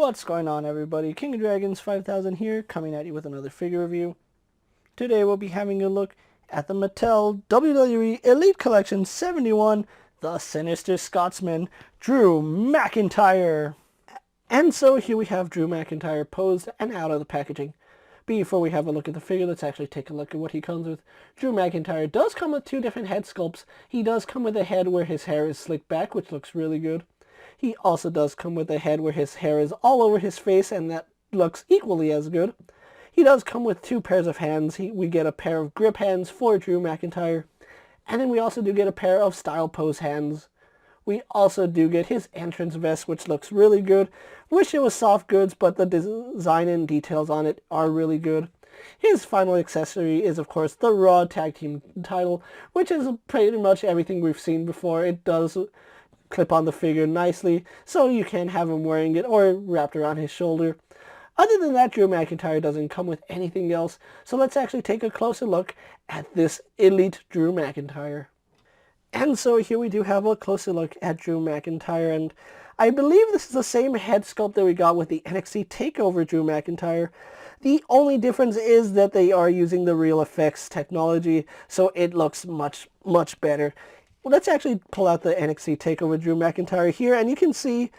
What's going on, everybody? King of Dragons 5000 here, coming at you with another figure review. Today we'll be having a look at the Mattel WWE Elite Collection 71, the Sinister Scotsman, Drew McIntyre. And so here we have Drew McIntyre posed and out of the packaging. Before we have a look at the figure, let's actually take a look at what he comes with. Drew McIntyre does come with two different head sculpts. He does come with a head where his hair is slicked back, which looks really good. He also does come with a head where his hair is all over his face, and that looks equally as good. He does come with two pairs of hands. We get a pair of grip hands for Drew McIntyre. And then we also do get a pair of style pose hands. We also do get his entrance vest, which looks really good. Wish it was soft goods, but the design and details on it are really good. His final accessory is, of course, the Raw Tag Team title, which is pretty much everything we've seen before. It does clip on the figure nicely, so you can have him wearing it or wrapped around his shoulder. Other than that, Drew McIntyre doesn't come with anything else, so let's actually take a closer look at this Elite Drew McIntyre. And so here we do have a closer look at Drew McIntyre, and I believe this is the same head sculpt that we got with the NXT TakeOver Drew McIntyre. The only difference is that they are using the Real Effects technology, so it looks much better. Let's actually pull out the NXT TakeOver Drew McIntyre here, and you can see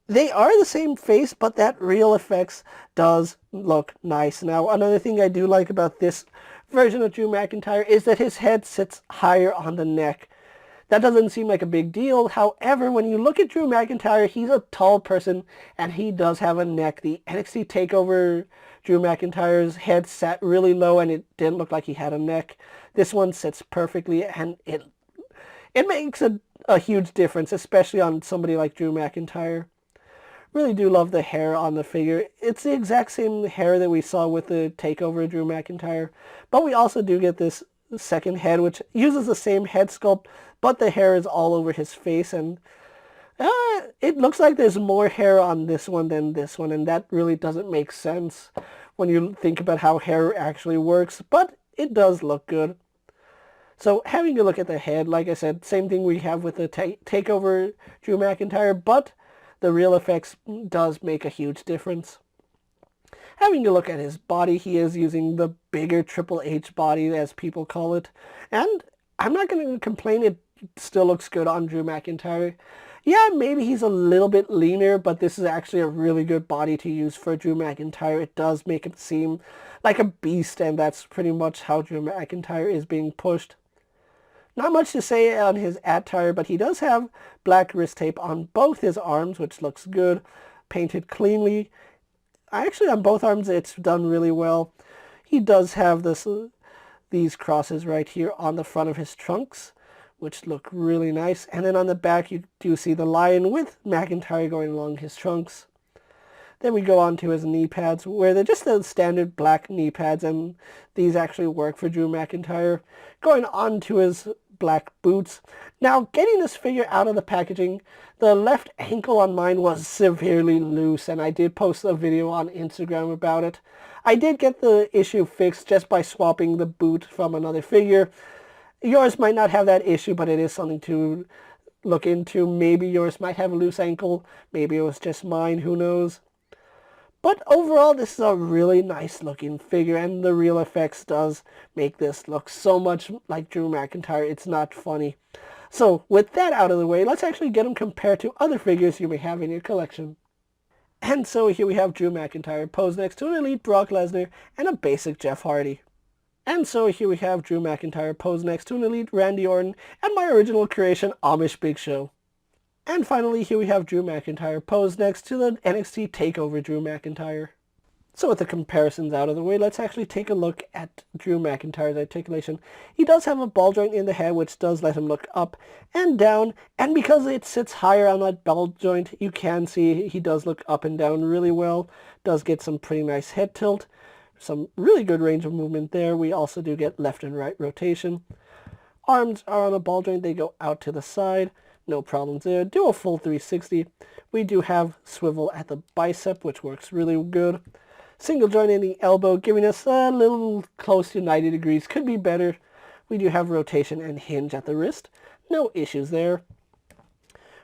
they are the same face, but that Real Effects does look nice. Now, another thing I do like about this version of Drew McIntyre is that his head sits higher on the neck. That doesn't seem like a big deal. However, when you look at Drew McIntyre, he's a tall person, and he does have a neck. The NXT TakeOver Drew McIntyre's head sat really low, and it didn't look like he had a neck. This one sits perfectly, and it makes a huge difference, especially on somebody like Drew McIntyre. Really do love the hair on the figure. It's the exact same hair that we saw with the TakeOver Drew McIntyre, but we also do get this second head, which uses the same head sculpt, but the hair is all over his face, and it looks like there's more hair on this one than this one, and that really doesn't make sense when you think about how hair actually works, but it does look good. So having a look at the head, like I said, same thing we have with the TakeOver Drew McIntyre, but the Real Effects does make a huge difference. Having a look at his body, he is using the bigger Triple H body, as people call it, and I'm not going to complain, it still looks good on Drew McIntyre. Yeah, maybe he's a little bit leaner, but this is actually a really good body to use for Drew McIntyre. It does make him seem like a beast, and that's pretty much how Drew McIntyre is being pushed. Not much to say on his attire, but he does have black wrist tape on both his arms, which looks good, painted cleanly. Actually, on both arms, it's done really well. He does have these crosses right here on the front of his trunks, which look really nice. And then on the back, you do see the lion with McIntyre going along his trunks. Then we go on to his knee pads, where they're just the standard black knee pads, and these actually work for Drew McIntyre. Going on to his black boots. Now, getting this figure out of the packaging, the left ankle on mine was severely loose, and I did post a video on Instagram about it. I did get the issue fixed just by swapping the boot from another figure. Yours might not have that issue, but it is something to look into. Maybe yours might have a loose ankle. Maybe it was just mine. Who knows? But overall, this is a really nice looking figure, and the Real Effects does make this look so much like Drew McIntyre. It's not funny. So with that out of the way, let's actually get him compared to other figures you may have in your collection. And so here we have Drew McIntyre posed next to an Elite Brock Lesnar and a basic Jeff Hardy. And so here we have Drew McIntyre posed next to an Elite Randy Orton and my original creation, Amish Big Show. And finally, here we have Drew McIntyre posed next to the NXT TakeOver Drew McIntyre. So with the comparisons out of the way, let's actually take a look at Drew McIntyre's articulation. He does have a ball joint in the head, which does let him look up and down, and because it sits higher on that ball joint, you can see he does look up and down really well. Does get some pretty nice head tilt, some really good range of movement there. We also do get left and right rotation. Arms are on a ball joint, they go out to the side. No problems there. Do a full 360. We do have swivel at the bicep, which works really good. Single joint in the elbow, giving us a little close to 90 degrees. Could be better. We do have rotation and hinge at the wrist. No issues there.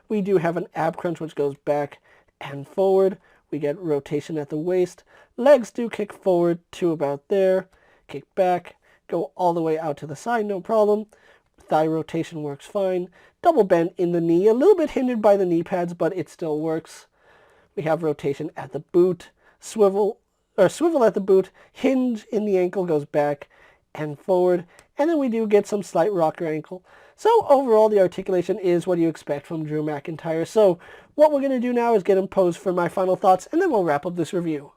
We do have an ab crunch, which goes back and forward. We get rotation at the waist. Legs do kick forward to about there. Kick back. Go all the way out to the side, no problem. Thigh rotation works fine. Double bend in the knee. A little bit hindered by the knee pads, but it still works. We have rotation at the boot. Swivel at the boot. Hinge in the ankle, goes back and forward. And then we do get some slight rocker ankle. So overall, the articulation is what you expect from Drew McIntyre. So what we're going to do now is get him posed for my final thoughts, and then we'll wrap up this review.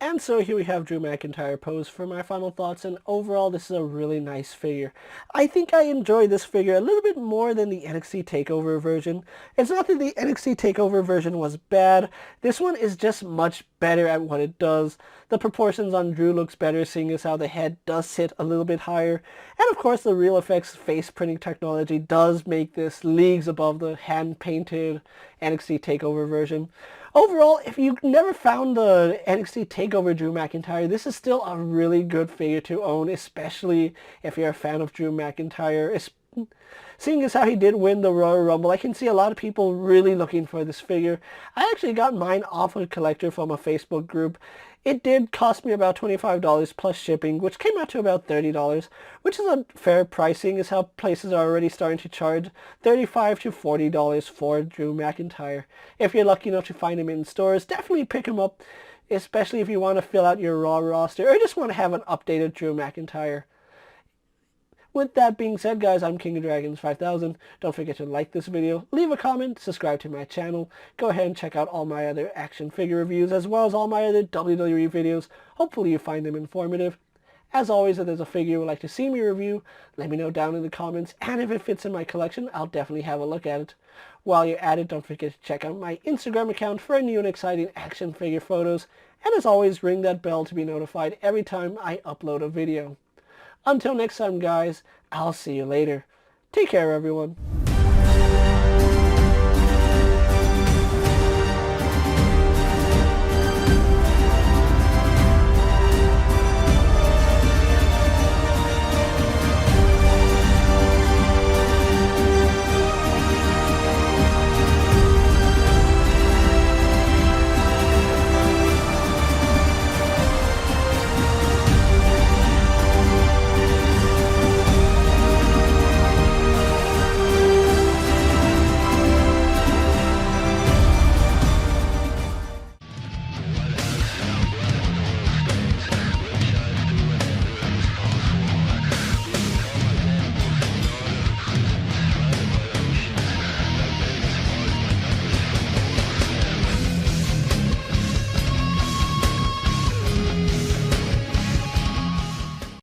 And so here we have Drew McIntyre posed for my final thoughts, and overall this is a really nice figure. I think I enjoy this figure a little bit more than the NXT TakeOver version. It's not that the NXT TakeOver version was bad, this one is just much better at what it does. The proportions on Drew looks better, seeing as how the head does sit a little bit higher. And of course the Real Effects face printing technology does make this leagues above the hand-painted NXT TakeOver version. Overall, if you've never found the NXT TakeOver Drew McIntyre, this is still a really good figure to own, especially if you're a fan of Drew McIntyre. Seeing as how he did win the Royal Rumble, I can see a lot of people really looking for this figure. I actually got mine off a collector from a Facebook group. It did cost me about $25 plus shipping, which came out to about $30, which is a fair pricing, as how places are already starting to charge $35 to $40 for Drew McIntyre. If you're lucky enough to find him in stores, definitely pick him up, especially if you want to fill out your Raw roster or just want to have an updated Drew McIntyre. With that being said, guys, I'm KingofDragons 5000. Don't forget to like this video, leave a comment, subscribe to my channel. Go ahead and check out all my other action figure reviews as well as all my other WWE videos. Hopefully you find them informative. As always, if there's a figure you would like to see me review, let me know down in the comments, and if it fits in my collection, I'll definitely have a look at it. While you're at it, don't forget to check out my Instagram account for new and exciting action figure photos, and as always, ring that bell to be notified every time I upload a video. Until next time, guys, I'll see you later. Take care, everyone.